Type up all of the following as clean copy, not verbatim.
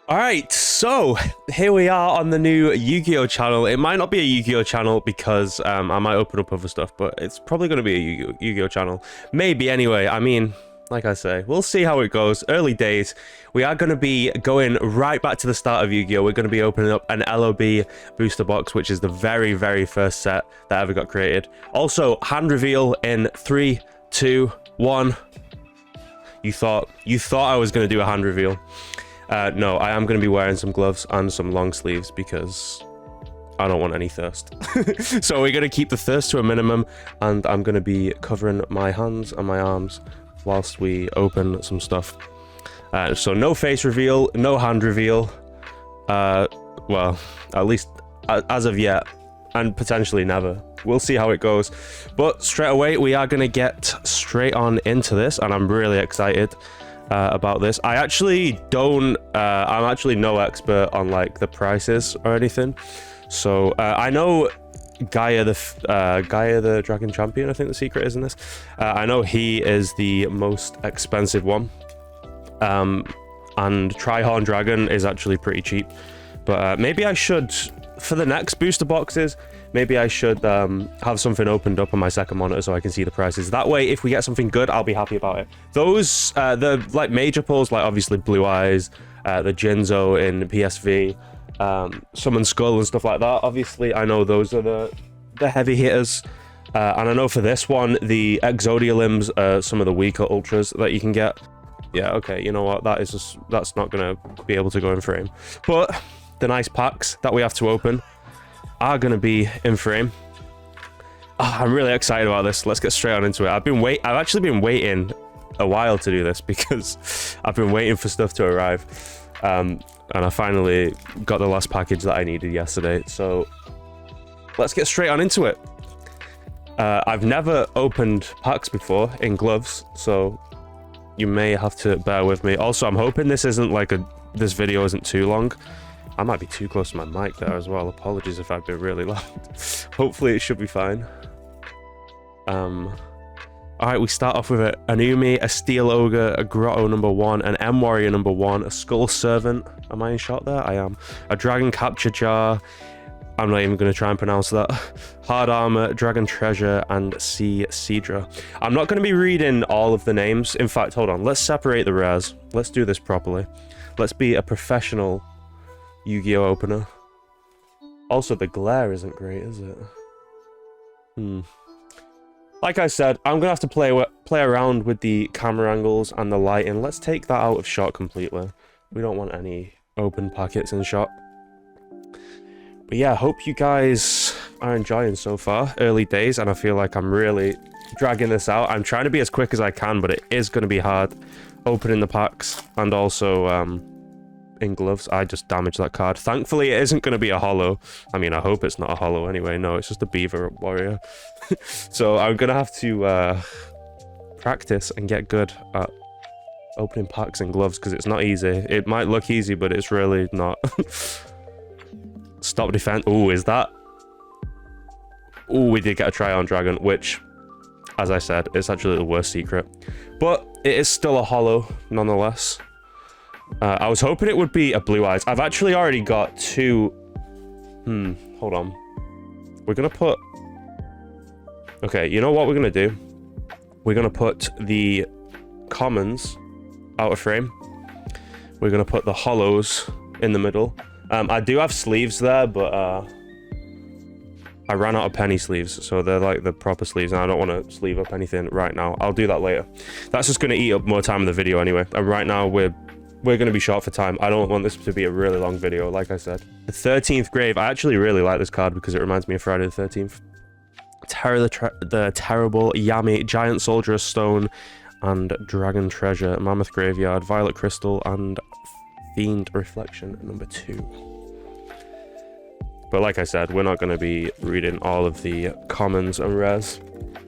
All right, so here we are on the new Yu-Gi-Oh channel. It might not be a Yu-Gi-Oh channel because I might open up other stuff, but it's probably going to be a Yu-Gi-Oh channel. Maybe anyway. I mean, like I say, we'll see how it goes. Early days. We are going to be going right back to the start of Yu-Gi-Oh. We're going to be opening up an LOB booster box, which is the very, very first set that ever got created. Also, hand reveal in 3, 2, 1. You thought I was going to do a hand reveal. No, I am going to be wearing some gloves and some long sleeves because I don't want any thirst. So we're going to keep the thirst to a minimum, and I'm going to be covering my hands and my arms whilst we open some stuff. So no face reveal, no hand reveal. Well, at least as of yet, and potentially never. We'll see how it goes. But straight away, we are going to get straight on into this, and I'm really excited about this. I actually don't I'm actually no expert on like the prices or anything, so I know Gaia the Dragon Champion, I think the secret is in this. I know he is the most expensive one, and Trihorn Dragon is actually pretty cheap, but maybe I should, for the next booster boxes, maybe I should have something opened up on my second monitor so I can see the prices. That way, if we get something good, I'll be happy about it. Those, the like major pulls, like obviously Blue Eyes, the Jinzo in PSV, Summon Skull and stuff like that. Obviously, I know those are the heavy hitters. And I know for this one, the Exodia limbs are some of the weaker ultras that you can get. Yeah, okay, you know what? That's not going to be able to go in frame. But the nice packs that we have to open are going to be in frame. I'm really excited about this. Let's get straight on into it. I've actually been waiting a while to do this because I've been waiting for stuff to arrive, and I finally got the last package that I needed yesterday, so let's get straight on into it. I've never opened packs before in gloves, so you may have to bear with me. Also, I'm hoping this video isn't too long. I might be too close to my mic there as well. Apologies if I've been really loud. Hopefully it should be fine. Alright, we start off with an Anumi, a Steel Ogre, a Grotto #1, an M Warrior #1, a Skull Servant. Am I in shot there? I am. A Dragon Capture Jar. I'm not even going to try and pronounce that. Hard Armor, Dragon Treasure, and Sea Seadra. I'm not going to be reading all of the names. In fact, hold on. Let's separate the rares. Let's do this properly. Let's be a professional Yu-Gi-Oh opener. Also, the glare isn't great, is it? Like I said, I'm gonna have to play around with the camera angles and the lighting. Let's take that out of shot completely. We don't want any open packets in shot. But yeah, hope you guys are enjoying so far. Early days, and I feel like I'm really dragging this out. I'm trying to be as quick as I can, but it is going to be hard opening the packs, and also in gloves. I just damaged that card. Thankfully, it isn't going to be a holo. I mean, I hope it's not a holo anyway. No, it's just a Beaver Warrior. So I'm going to have to practice and get good at opening packs in gloves, because it's not easy. It might look easy, but it's really not. Stop defense. Oh, is that? Oh, we did get a Trihorn Dragon, which, as I said, it's actually the worst secret. But it is still a holo, nonetheless. I was hoping it would be a Blue Eyes. I've actually already got two. Hold on. We're gonna put. Okay, you know what we're gonna do? We're gonna put the commons out of frame. We're gonna put the holos in the middle. I do have sleeves there, but I ran out of penny sleeves, so they're like the proper sleeves, and I don't want to sleeve up anything right now. I'll do that later. That's just gonna eat up more time in the video anyway. And right now we're going to be short for time. I don't want this to be a really long video, like I said. The 13th Grave. I actually really like this card because it reminds me of Friday the 13th. Terror the Terrible, Yami, Giant Soldier of Stone, and Dragon Treasure, Mammoth Graveyard, Violet Crystal, and Fiend Reflection #2. But like I said, we're not going to be reading all of the commons and rares.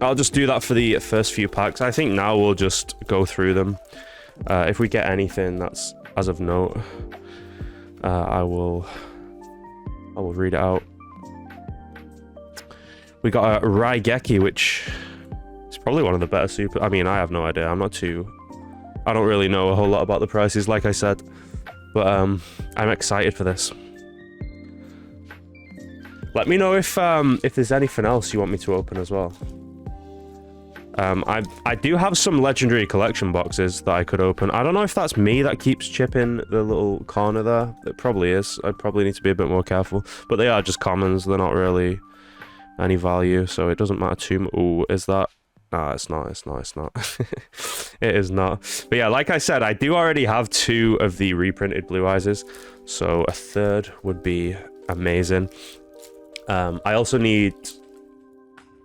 I'll just do that for the first few packs. I think now we'll just go through them. If we get anything that's as of note, I will read it out. We got a Raigeki, which is probably one of the better super. I mean, I have no idea. I don't really know a whole lot about the prices, like I said. But I'm excited for this. Let me know if there's anything else you want me to open as well. I do have some legendary collection boxes that I could open. I don't know if that's me that keeps chipping the little corner there. It probably is. I probably need to be a bit more careful. But they are just commons. They're not really any value, so it doesn't matter too much. Ooh, is that? Nah, it's not. It's not. It's not. It is not. But yeah, like I said, I do already have 2 of the reprinted Blue Eyes, so a third would be amazing. I also need...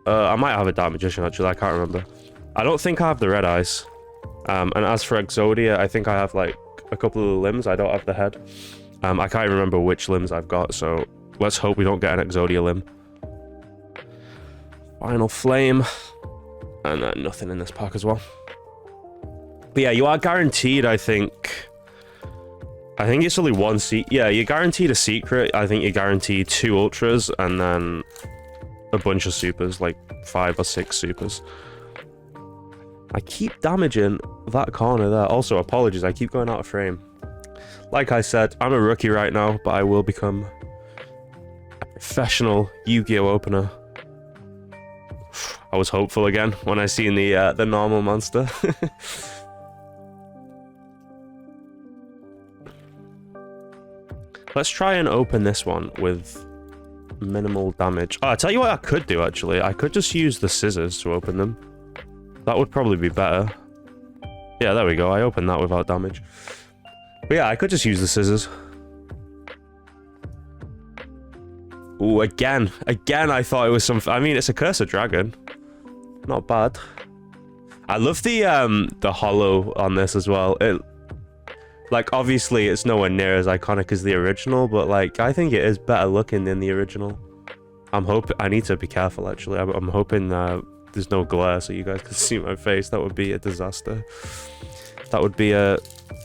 I might have a Dark Magician, actually. I can't remember. I don't think I have the Red Eyes. And as for Exodia, I think I have, like, a couple of the limbs. I don't have the head. I can't even remember which limbs I've got, so let's hope we don't get an Exodia limb. Final Flame. And then nothing in this pack as well. But yeah, you are guaranteed, I think it's only 1 seat. Yeah, you're guaranteed a secret. I think you're guaranteed 2 ultras and then a bunch of supers, like 5 or 6 supers. I keep damaging that corner there. Also, apologies, I keep going out of frame. Like I said, I'm a rookie right now, but I will become a professional Yu-Gi-Oh opener. I was hopeful again when I seen the normal monster. Let's try and open this one with minimal damage. Oh, I tell you what I could do, actually. I could just use the scissors to open them. That would probably be better. Yeah, there we go. I opened that without damage. But yeah, I could just use the scissors. Ooh, again. Again, I thought it was some... I mean, it's a Cursed Dragon. Not bad. I love the hollow on this as well. Like, obviously, it's nowhere near as iconic as the original, but, like, I think it is better looking than the original. I'm hoping... I need to be careful, actually. I'm hoping there's no glare so you guys can see my face. That would be a disaster. That would be an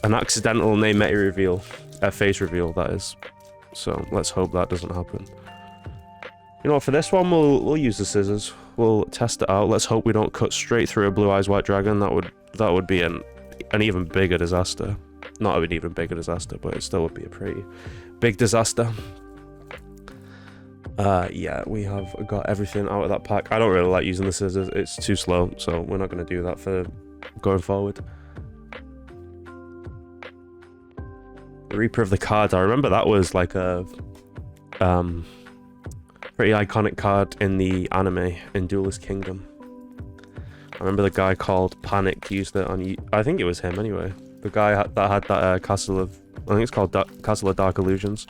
accidental name meta reveal. A face reveal, that is. So, let's hope that doesn't happen. You know what, for this one, we'll use the scissors. We'll test it out. Let's hope we don't cut straight through a Blue Eyes White Dragon. That would be an even bigger disaster. Not an even bigger disaster, but it still would be a pretty big disaster. Yeah, we have got everything out of that pack. I don't really like using the scissors. It's too slow, so we're not going to do that for going forward. Reaper of the Cards. I remember that was like a pretty iconic card in the anime in Duelist Kingdom. I remember the guy called Panic used it on... I think it was him anyway. The guy that had that Castle of... I think it's called Castle of Dark Illusions.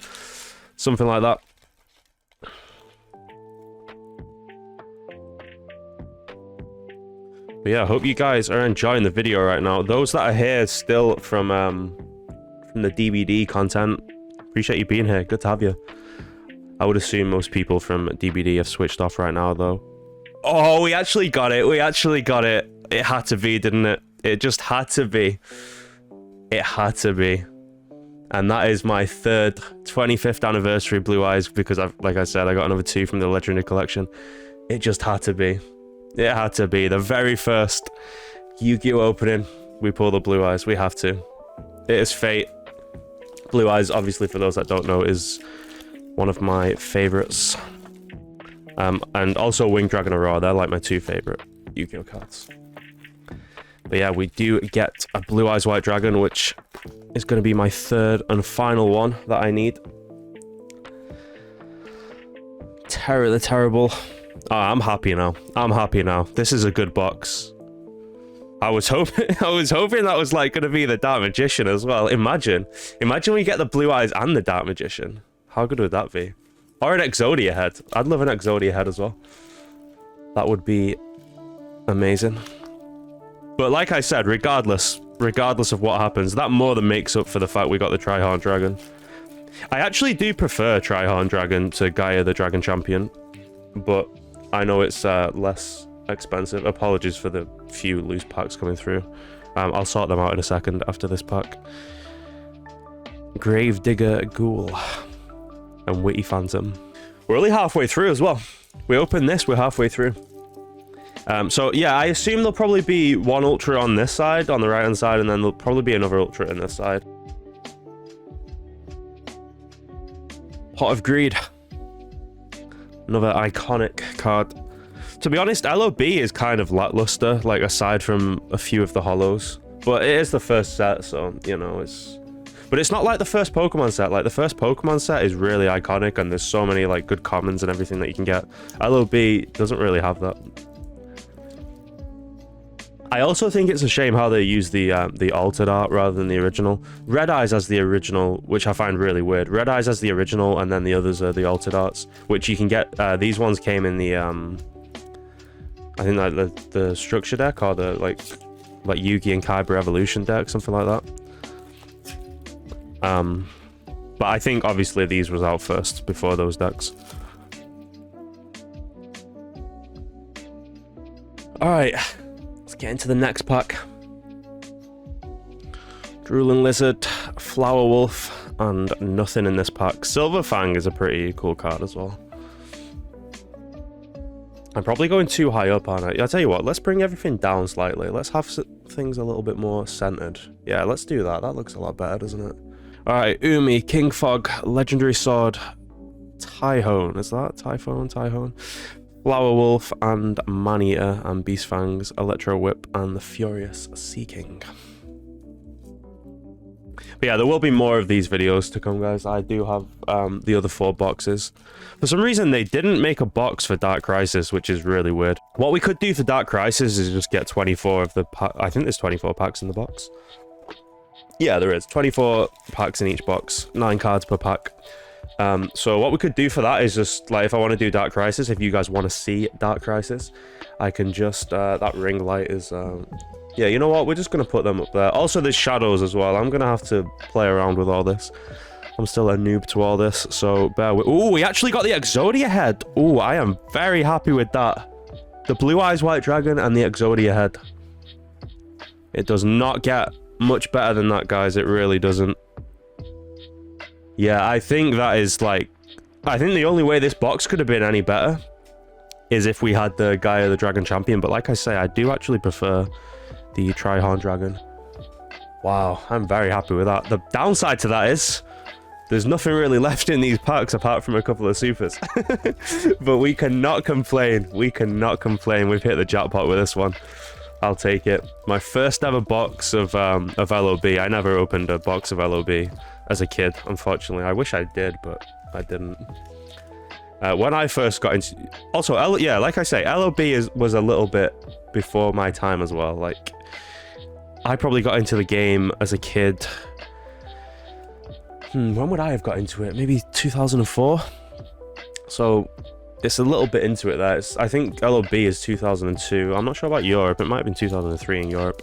Something like that. But yeah, I hope you guys are enjoying the video right now. Those that are here still from the DBD content, appreciate you being here. Good to have you. I would assume most people from DBD have switched off right now, though. Oh, we actually got it. We actually got it. It had to be, didn't it? It just had to be. It had to be. And that is my third 25th anniversary Blue Eyes, because, like I said, I got another 2 from the Legendary Collection. It just had to be. It had to be. The very first Yu-Gi-Oh opening, we pull the Blue Eyes. We have to. It is fate. Blue Eyes, obviously, for those that don't know, is one of my favorites. And also Winged Dragon Aurora. They're like my 2 favorite Yu-Gi-Oh cards. But yeah, we do get a Blue Eyes White Dragon, which is going to be my 3rd and final one that I need. Terror the Terrible. Oh, I'm happy now. I'm happy now. This is a good box. I was hoping that was like going to be the Dark Magician as well. Imagine when you get the Blue Eyes and the Dark Magician. How good would that be? Or an Exodia head. I'd love an Exodia head as well. That would be amazing. But like I said, regardless of what happens, that more than makes up for the fact we got the Trihorn Dragon. I actually do prefer Trihorn Dragon to Gaia the Dragon Champion, but I know it's less expensive. Apologies for the few loose packs coming through. I'll sort them out in a second after this pack. Gravedigger Ghoul and Witty Phantom. We're only halfway through as well. We opened this, we're halfway through. So yeah, I assume there'll probably be 1 ultra on this side, on the right hand side, and then there'll probably be another ultra in this side. Pot of Greed. Another iconic card. To be honest, LOB is kind of lackluster, like aside from a few of the holos. But it is the first set, so, you know, it's... But it's not like the first Pokemon set. Like, the first Pokemon set is really iconic, and there's so many, like, good commons and everything that you can get. LOB doesn't really have that. I also think it's a shame how they use the altered art rather than the original. Red Eyes has the original, which I find really weird. Red Eyes has the original, and then the others are the altered arts, which you can get. These ones came in the I think like the structure deck, or the like Yugi and Kyber Evolution deck, something like that. But I think obviously these was out first before those decks. All right. Get into the next pack. Drooling Lizard, Flower Wolf, and nothing in this pack. Silver Fang is a pretty cool card as well. I'm probably going too high up on it. I'll tell you what, let's bring everything down slightly. Let's have things a little bit more centered. Yeah, let's do that. That looks a lot better, doesn't it? Alright, Umi, King Fog, Legendary Sword, Tyhone. Is that Typhone? Flower Wolf and Man-Eater and Beast Fangs, Electro Whip and the Furious Sea King. But yeah, there will be more of these videos to come, guys. I do have the other 4 boxes. For some reason, they didn't make a box for Dark Crisis, which is really weird. What we could do for Dark Crisis is just get 24 of the I think there's 24 packs in the box. Yeah, there is. 24 packs in each box. 9 cards per pack. So what we could do for that is just, like, if I want to do Dark Crisis, if you guys want to see Dark Crisis, I can just, that ring light is, yeah, you know what, we're just going to put them up there. Also, there's shadows as well. I'm going to have to play around with all this. I'm still a noob to all this, so bear with... Ooh, we actually got the Exodia head. Ooh, I am very happy with that. The Blue Eyes White Dragon and the Exodia head. It does not get much better than that, guys. It really doesn't. Yeah, I think that is, like... I think the only way this box could have been any better is if we had the Gaia the Dragon Champion. But like I say, I do actually prefer the Trihorn Dragon. Wow, I'm very happy with that. The downside to that is there's nothing really left in these packs apart from a couple of supers. But we cannot complain. We cannot complain. We've hit the jackpot with this one. I'll take it. My first ever box of LOB. I never opened a box of LOB as a kid, unfortunately. I wish I did, but I didn't. When I first got into... Also, yeah, like I say, LOB was a little bit before my time as well. Like, I probably got into the game as a kid. When would I have got into it? Maybe 2004? So, it's a little bit into it there. I think LOB is 2002. I'm not sure about Europe. It might have been 2003 in Europe.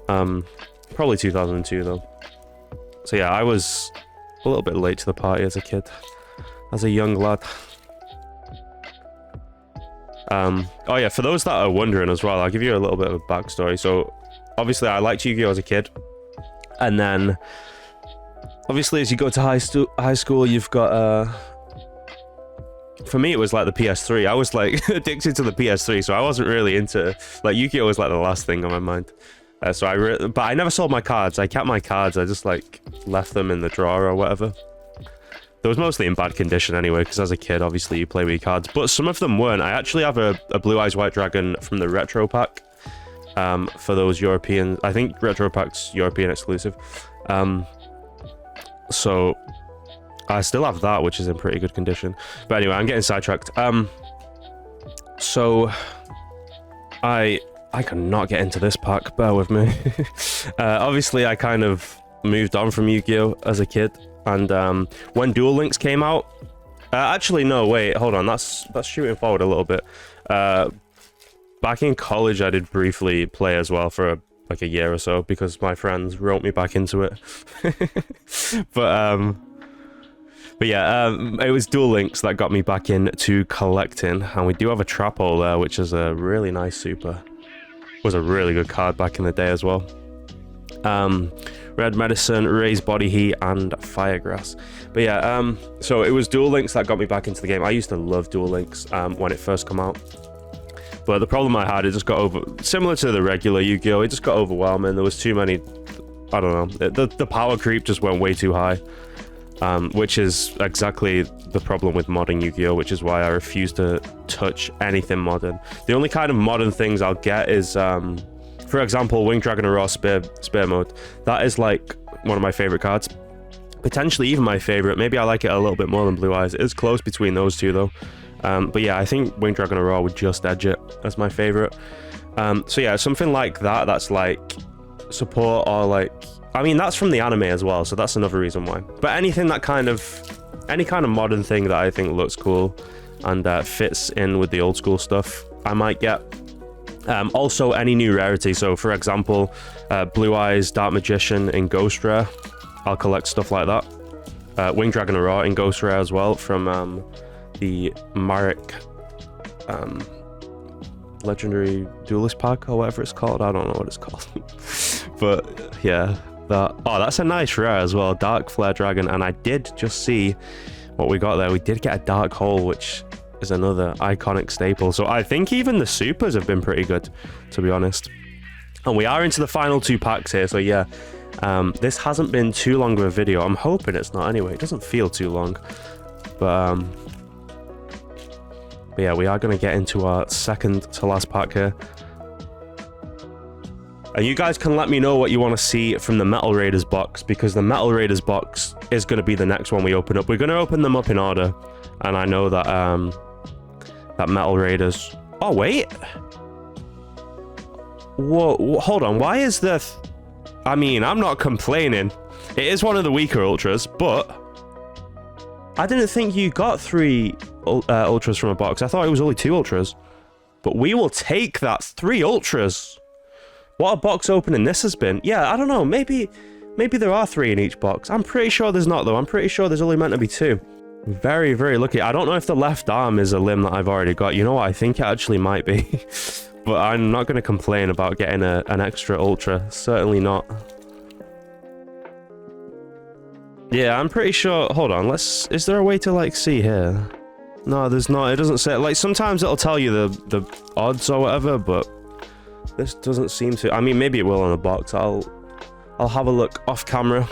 Probably 2002, though. So yeah, I was a little bit late to the party as a kid. As a young lad. Oh yeah, for those that are wondering as well, I'll give you a little bit of a backstory. So, obviously I liked Yu-Gi-Oh! As a kid. And then... Obviously, as you go to high school, you've got... For me, it was like the PS3. I was like addicted to the PS3, so I wasn't really into... Like, Yu-Gi-Oh! Was like the last thing on my mind. But I never sold my cards. I kept my cards. I just, like, left them in the drawer or whatever. They was mostly in bad condition anyway, because as a kid, obviously, you play with your cards. But some of them weren't. I actually have a Blue Eyes White Dragon from the Retro Pack. For those European... I think Retro Pack's European exclusive. So... I still have that, which is in pretty good condition. But anyway, I'm getting sidetracked. So... I cannot get into this pack, bear with me. Obviously, I kind of moved on from Yu-Gi-Oh! As a kid. And when Duel Links came out... actually, no, wait, hold on. That's shooting forward a little bit. Back in college, I did briefly play as well for like a year or so, because my friends wrote me back into it. But yeah, it was Duel Links that got me back into collecting. And we do have a Trapple there, which is a really nice super. Was a really good card back in the day as well. Red Medicine, Raised Body Heat, and Firegrass. But yeah, so it was Duel Links that got me back into the game. I used to love Duel Links when it first came out. But the problem I had, it just got similar to the regular Yu-Gi-Oh! It just got overwhelming. There was too many... I don't know. The power creep just went way too high. which is exactly the problem with modern Yu-Gi-Oh, which is why I refuse to touch anything modern. The only kind of modern things I'll get is, for example, Winged Dragon Aurora Spear Mode. That is like one of my favorite cards. Potentially even my favorite. Maybe I like it a little bit more than Blue Eyes. It is close between those two though. But yeah, I think Winged Dragon Aurora would just edge it as my favorite. So yeah, something like that, that's like support, or like, I mean, that's from the anime as well, so that's another reason why. But anything that kind of, any kind of modern thing that I think looks cool and fits in with the old school stuff, I might get. Also, any new rarity. So for example, Blue Eyes, Dark Magician in Ghost Rare. I'll collect stuff like that. Winged Dragon Aurora in Ghost Rare as well from the Marek Legendary Duelist Pack or whatever it's called. I don't know what it's called. But yeah, that's a nice rare as well. Dark Flare Dragon. And I did just see what we got there. We did get a Dark Hole, which is another iconic staple. So I think even the supers have been pretty good, to be honest. And we are into the final 2 packs here, so yeah. This hasn't been too long of a video. I'm hoping it's not anyway. It doesn't feel too long. But yeah, we are going to get into our second to last pack here. And you guys can let me know what you want to see from the Metal Raiders box, because the Metal Raiders box is going to be the next one we open up. We're going to open them up in order. And I know that that Metal Raiders... Oh, wait. Whoa, hold on. Why is there... I mean, I'm not complaining. It is one of the weaker ultras, but I didn't think you got 3 ultras from a box. I thought it was only 2 ultras. But we will take that. 3 ultras. What a box opening this has been. Yeah, I don't know. Maybe there are 3 in each box. I'm pretty sure there's not, though. I'm pretty sure there's only meant to be 2. Very, very lucky. I don't know if the left arm is a limb that I've already got. You know what? I think it actually might be. But I'm not going to complain about getting an extra ultra. Certainly not. Yeah, I'm pretty sure... Hold on, is there a way to, like, see here? No, there's not. It doesn't say... Like, sometimes it'll tell you the odds or whatever, but this doesn't seem to... I mean, maybe it will on a box. I'll have a look off camera.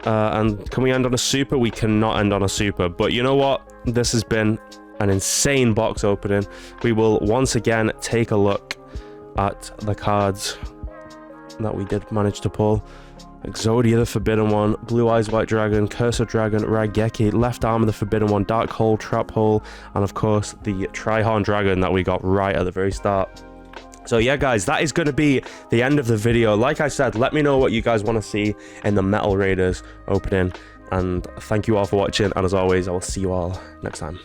And can we end on a super? We cannot end on a super. But you know what? This has been an insane box opening. We will once again take a look at the cards that we did manage to pull. Exodia, the Forbidden One, Blue Eyes White Dragon, Cursor Dragon, Raigeki, Left Arm of the Forbidden One, Dark Hole, Trap Hole, and of course the Trihorn Dragon that we got right at the very start. So yeah, guys, that is going to be the end of the video. Like I said, let me know what you guys want to see in the Metal Raiders opening. And thank you all for watching. And as always, I will see you all next time.